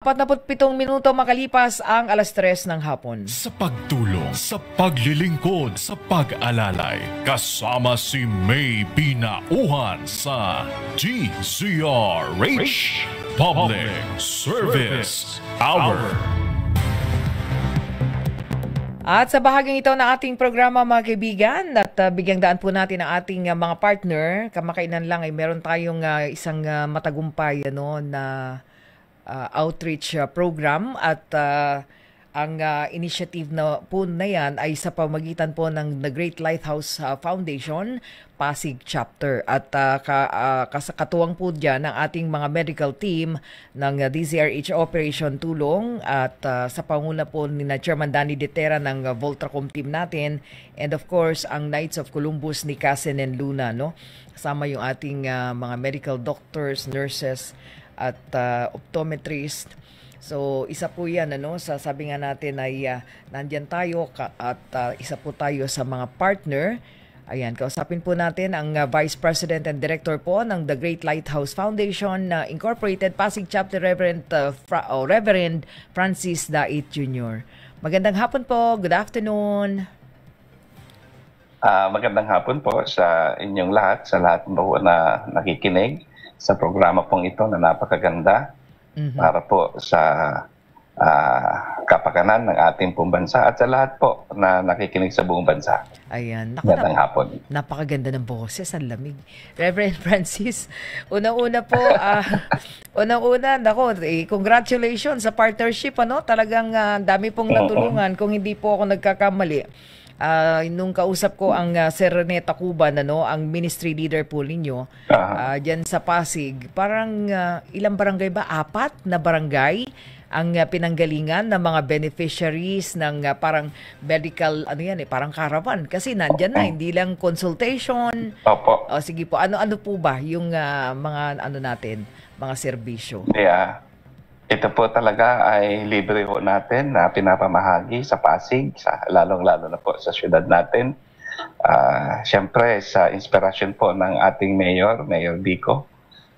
47 minuto makalipas ang 3:00 ng hapon. Sa pagtulong, sa paglilingkod, sa pag-alalay, kasama si May Pinauhan sa DZRH Public Service Hour. At sa bahaging ito ng ating programa mga kaibigan, at bigyang daan po natin ang ating mga partner. Kamakainan lang ay meron tayong isang matagumpay na outreach program at ang initiative na po na yan ay sa pamagitan po ng The Great Lighthouse Foundation Pasig Chapter at katuwang po dyan ang ating mga medical team ng DZRH Operation Tulong at sa panguna po ni Chairman Danny Detera ng Voltracom team natin, and of course ang Knights of Columbus ni Casen and Luna, no? Kasama yung ating mga medical doctors, nurses at optometrist. So, isa po yan, sabi nga natin ay nandyan tayo at isa po tayo sa mga partner. Ayan, kausapin po natin ang Vice President and Director po ng The Great Lighthouse Foundation Incorporated Pasig Chapter, Reverend Francis Dait Jr. Magandang hapon po. Good afternoon. Magandang hapon po sa inyong lahat, sa lahat po na nakikinig sa programa pong ito na napakaganda. Para po sa kapakanan ng ating pong bansa at sa lahat po na nakikinig sa buong bansa. Ayan. Magandang hapon. Napakaganda ng boses, ang lamig. Reverend Francis, unang-una po, congratulations sa partnership, Talagang dami pong natulungan. Kung hindi po ako nagkakamali, nung kausap ko ang Sir Rene Tacuban, ang ministry leader po ninyo, dyan sa Pasig, parang ilang barangay ba? 4 na barangay ang pinanggalingan ng mga beneficiaries ng parang medical, parang caravan. Kasi nandyan na, hindi lang consultation. Opo. Sige po, ano po ba yung mga natin, mga serbisyo? Yeah. Ito po talaga ay libre po natin na pinapamahagi sa Pasig, lalong-lalo na po sa syudad natin. Siyempre, sa inspirasyon po ng ating Mayor Vico,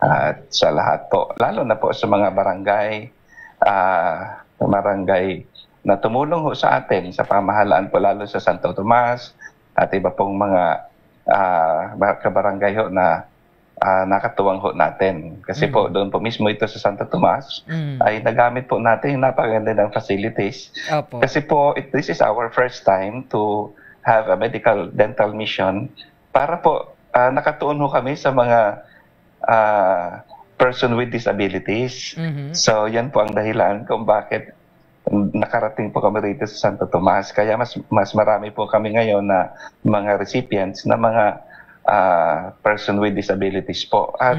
at sa lahat po, lalo na po sa mga barangay na tumulong ho sa atin sa pamahalaan po, lalo sa Santo Tomas at iba pong mga kabarangay ho na nakatuwang ho natin. Kasi po doon po mismo ito sa Santo Tomas ay nagamit po natin yung napakaganda ng facilities. Opo. Kasi po this is our first time to have a medical dental mission para po nakatuon ho kami sa mga person with disabilities. So yan po ang dahilan kung bakit nakarating po kami rito sa Santo Tomas. Kaya mas marami po kami ngayon na mga recipients na mga person with disabilities po. At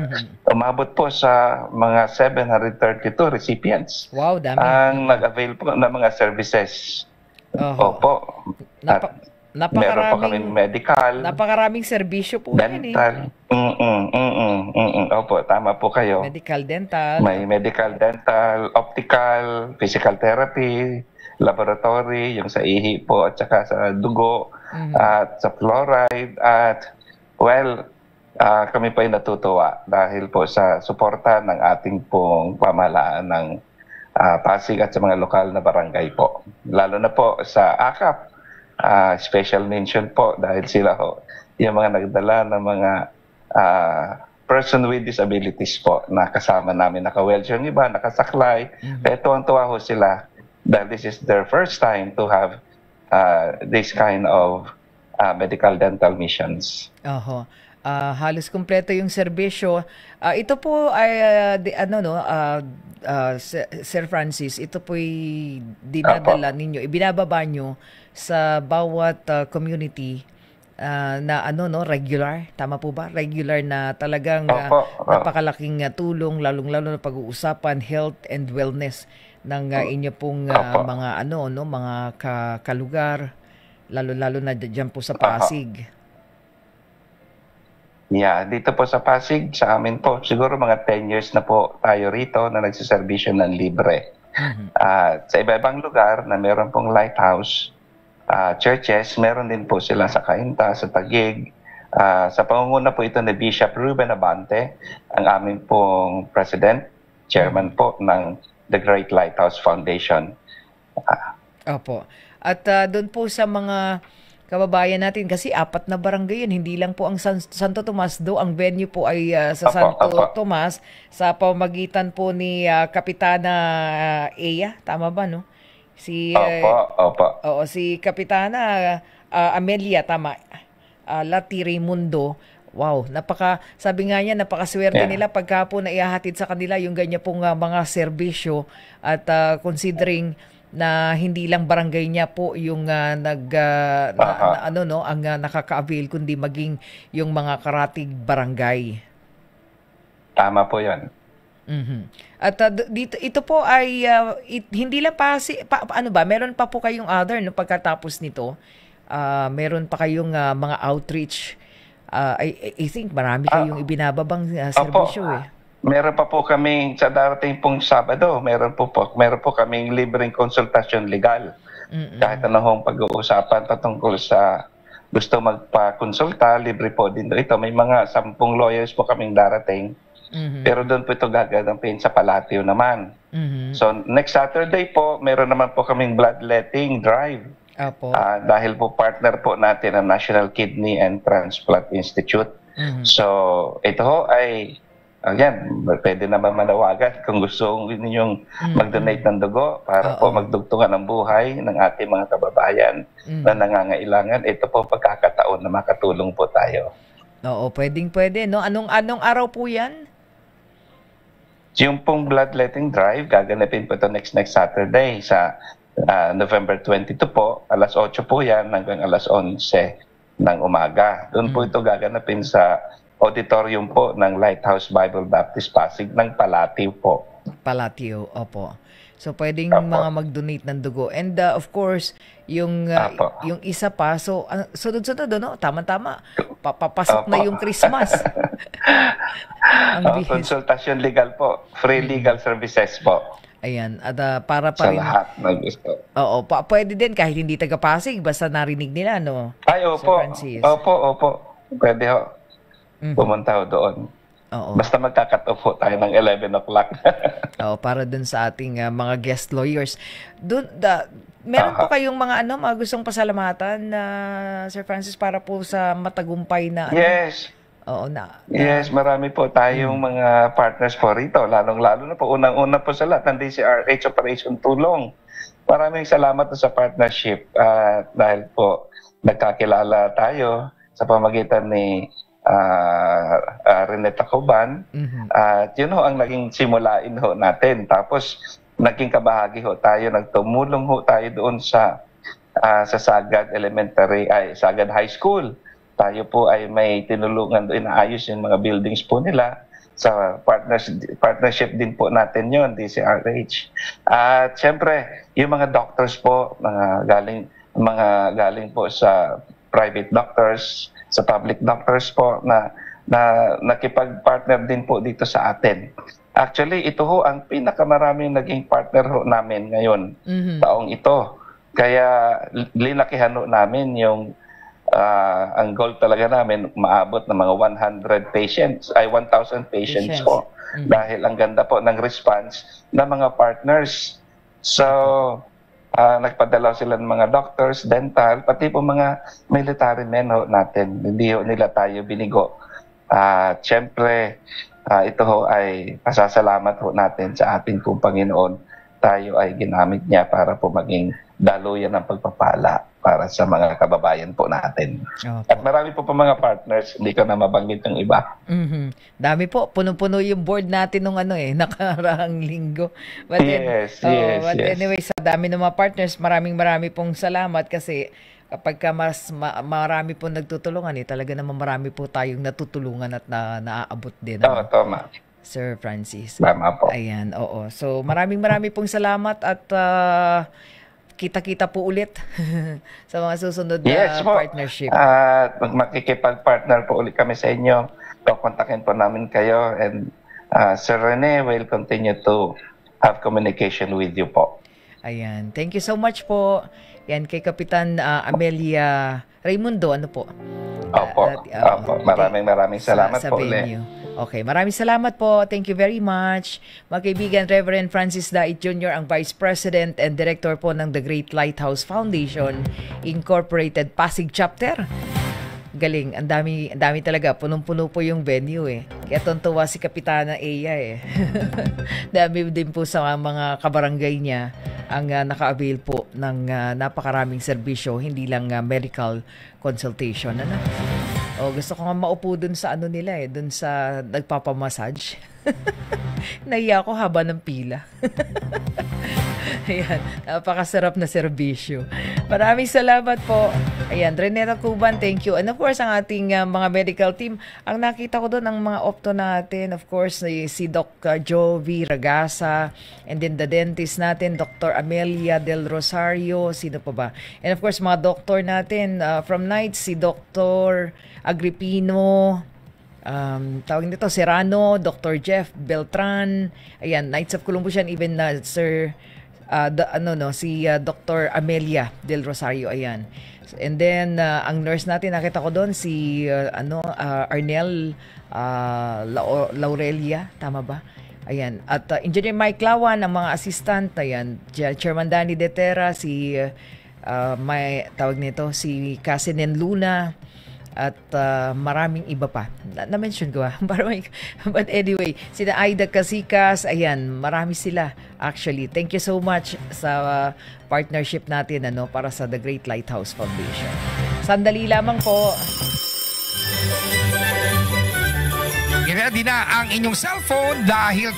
umabot po sa mga 732 recipients. Wow, dami. Ang nag-avail po ng mga services. Opo. Meron po kami medical. Napakaraming serbisyo po dental. Opo, tama po kayo. Medical, dental. May medical, dental, optical, physical therapy, laboratory, yung sa ihi po at saka sa dugo, at sa fluoride, at kami pa ay natutuwa dahil po sa suporta ng ating pong pamahalaan ng Pasig at sa mga lokal na barangay po. Lalo na po sa AKAP, special mention po dahil sila ho, yung mga nagdala ng mga person with disabilities po na kasama namin, naka-wheelchair yung iba, nakasaklay. Kaya tuwang-tuwa ho sila dahil this is their first time to have this kind of medical dental missions. Halos kumpleto yung serbisyo. Ito po ay Sir Francis, ito po'y dinadala ninyo, ibinababa nyo sa bawat community na regular, tama po ba? Regular na talagang napakalaking tulong, lalong-lalo na pag-uusapan health and wellness ng inyo pong mga mga kalugar, lalo-lalo na diyan po sa Pasig. Yeah, dito po sa Pasig, sa amin po, siguro mga 10 years na po tayo rito na nagsiservisyo ng libre. Sa iba-ibang lugar na meron pong lighthouse, churches, meron din po sila sa Cainta, sa Taguig. Sa pangunguna po ito ni Bishop Ruben Abante, ang aming pong president, chairman po ng the Great Lighthouse Foundation. Opo. At doon po sa mga kababayan natin, kasi 4 na barangay yun, hindi lang po ang Santo Tomas, do ang venue po ay sa Santo Tomas, sa pamamagitan po ni Kapitana Eya, tama ba, no? Oo, si Kapitana Amelia, tama, Lati Raimundo. Wow, sabi nga niya, napakaswerte nila pagka po naihahatid sa kanila yung ganyan pong mga serbisyo, at considering na hindi lang barangay niya po yung ang nakaka-avail, kundi maging yung mga karatig barangay. Tama po 'yan. At dito, ito po ay hindi lang meron pa po kayong other, no, pagkatapos nito. Meron pa kayong mga outreach. I think marami kayong ibinababang serbisyo eh. Meron pa po kami sa darating pong Sabado, meron po kaming libreng konsultasyon legal. Kahit anong pag-uusapan patungkol sa gusto magpa-konsulta, libre po din ito. May mga 10 lawyers po kaming darating. Pero doon po ito gaganapin sa Palatio naman. So next Saturday po, meron naman po kaming bloodletting drive. Dahil po partner po natin ang National Kidney and Transplant Institute. So ito ho ay pwede naman manawagan kung gusto ninyong mag-donate ng dugo para po magdugtungan ang buhay ng ating mga kababayan na nangangailangan. Ito po pagkakataon na makatulong po tayo. Oo, pwede, no? Anong araw po yan? Yung pong bloodletting drive, gaganapin po ito next Saturday sa November 22 po. Alas 8 po yan hanggang alas 11 ng umaga. Doon po ito gaganapin sa auditorium po ng Lighthouse Bible Baptist Pasig ng Palatio po. Palatio, opo. So pwedeng mga mag-donate ng dugo. And of course, yung isa pa, so sunod-sunod, no? Tama-tama. Papasok na yung Christmas. Konsultasyon legal po. Free legal services po. Ayan, at para pa rin sa lahat ng gusto. Oo, pwede din kahit hindi taga-Pasig, basta narinig nila, no? Ay, opo. Opo. Pwede ho. Pumunta ho doon. Basta magka-cut off ho tayo ng 11 o'clock. Para dun sa ating mga guest lawyers. Meron po kayong mga gustong pasalamatan na Sir Francis para po sa matagumpay na Yes. Yes, marami po tayong mga partners po rito. Lalong-lalo na po, unang-una po sa lahat ng DCRH Operation Tulong. Maraming salamat sa partnership dahil po nagkakilala tayo sa pamagitan ni Reneta Coban. At yun ho ang naging simulain ho natin. Tapos naging kabahagi ho tayo, nagtumulong ho tayo doon sa Sagad Sagad High School. Tayo po ay may tinulungan doon, inaayos yung mga buildings po nila. Sa partnership din po natin yon, DCRH. At siyempre, yung mga doctors po, mga galing po sa private doctors, sa public doctors po na nakipag-partner din po dito sa atin. Actually, ito ho ang pinakamaraming naging partner ho namin ngayon, taong ito. Kaya linakihan ho namin yung ang goal talaga namin, maabot ng mga 1,000 patients po. Dahil ang ganda po ng response ng mga partners. So, nagpadala sila ng mga doctors, dental, pati po mga military men ho natin. Hindi ho nila tayo binigo. Siyempre, ito ho ay pasasalamat ho natin sa ating pong Panginoon. Tayo ay ginamit niya para po maging daluyan ng pagpapala para sa mga kababayan po natin. At marami po mga partners, hindi ko na mabanggit yung iba. Dami po, puno-puno yung board natin nung nakaraang linggo. But anyway, sa dami ng mga partners, marami pong salamat kasi kapag mas marami pong nagtutulungan, talaga naman marami po tayong natutulungan at naaabot din. Tama. Sir Francis. Tama po. Ayan, oo. So marami pong salamat at kita-kita po ulit sa mga susunod na partnership. Makikipag-partner po ulit kami sa inyo. Kontakin po namin kayo and Sir Rene will continue to have communication with you po. Ayan. Thank you so much po. Yan kay Kapitan Amelia Raimundo. Ano po? Opo. Maraming salamat po ulit. Okay, maraming salamat po. Thank you very much. Mga kaibigan, Reverend Francis Dait Jr., ang Vice President and Director po ng The Great Lighthouse Foundation Incorporated Pasig Chapter. Galing, ang dami talaga. Punong-puno po yung venue eh. Kaya tuntua si Kapitana Eya eh. Dami din po sa mga kabarangay niya ang naka-avail po ng napakaraming serbisyo, hindi lang medical consultation. Ano? O, gusto ko nga maupo dun sa ano nila eh, dun sa nagpapamassage. Naiya ako haba ng pila. Ayan, napakasarap na serbisyo. Maraming salamat po. Ayan, Reneta Cuban, thank you. And of course, ang ating mga medical team, ang nakita ko doon, ang mga opto natin, of course, si Doc Jovi Ragasa, and then the dentist natin, Dr. Amelia Del Rosario, sino pa ba? And of course, mga doctor natin, from nights, si Dr. Agripino, tawag nito, Serrano, Dr. Jeff Beltran, ayan, Knights of Columbus yan, even Sir si Dr. Amelia Del Rosario, ayan. And then ang nurse natin nakita ko doon si Arnel Laurelia, tama ba? Ayan. At Engineer Mike Lawan, ang mga assistant, ayan, Chairman Danny Detera, si may tawag nito si Casinen Luna, at maraming iba pa. Na-mention ko but anyway, sina Aida Casikas, ayan, marami sila actually. Thank you so much sa partnership natin para sa The Great Lighthouse Foundation. Sandali lamang po. I-ready na ang inyong cellphone dahil